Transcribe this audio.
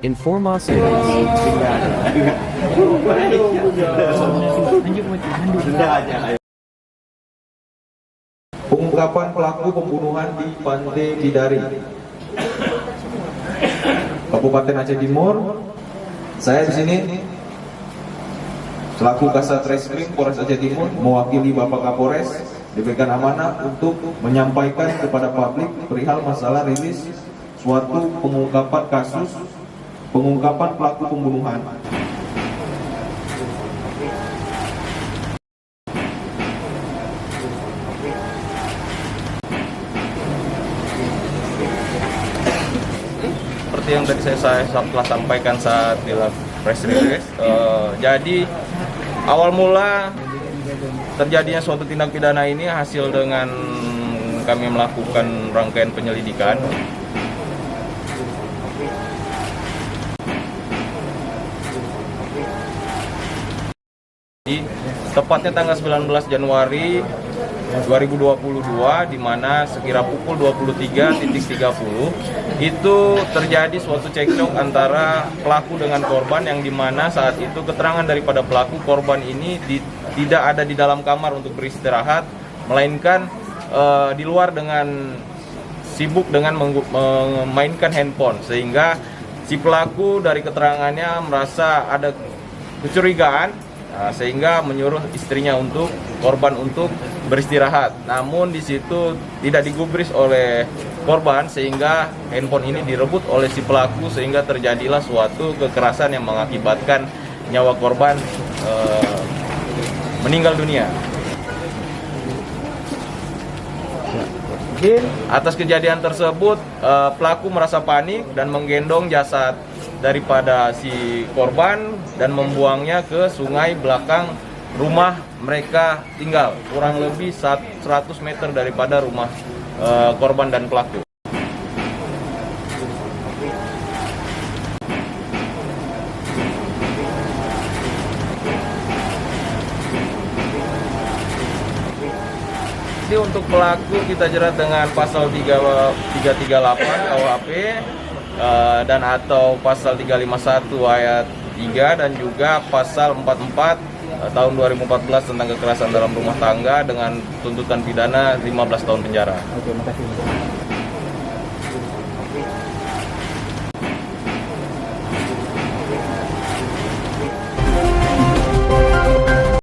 Informasi. Pengungkapan pelaku pembunuhan di Pantai Bidari, Kabupaten Aceh Timur. Saya di sini selaku Kasat Reskrim Polres Aceh Timur mewakili Bapak Kapolres diberikan amanah untuk menyampaikan kepada publik perihal masalah rilis suatu pengungkapan kasus pengungkapan pelaku pembunuhan. Seperti yang tadi saya telah sampaikan saat di press release, jadi awal mula terjadinya suatu tindak pidana ini hasil dengan kami melakukan rangkaian penyelidikan. Tepatnya tanggal 19 Januari 2022, di mana sekira pukul 23.30 itu terjadi suatu cekcok antara pelaku dengan korban, yang dimana saat itu keterangan daripada pelaku, korban ini tidak ada di dalam kamar untuk beristirahat, melainkan di luar dengan sibuk dengan memainkan handphone, sehingga si pelaku dari keterangannya merasa ada kecurigaan, sehingga menyuruh istrinya korban untuk beristirahat. Namun di situ tidak digubris oleh korban, sehingga handphone ini direbut oleh si pelaku, sehingga terjadilah suatu kekerasan yang mengakibatkan nyawa korban meninggal dunia. Atas kejadian tersebut, pelaku merasa panik dan menggendong jasad daripada si korban dan membuangnya ke sungai belakang rumah mereka tinggal, kurang lebih 100 meter daripada rumah korban dan pelaku. Jadi untuk pelaku kita jerat dengan pasal 338 KUHP dan atau pasal 351 ayat 3 dan juga pasal 44 tahun 2014 tentang kekerasan dalam rumah tangga dengan tuntutan pidana 15 tahun penjara. Oke, makasih.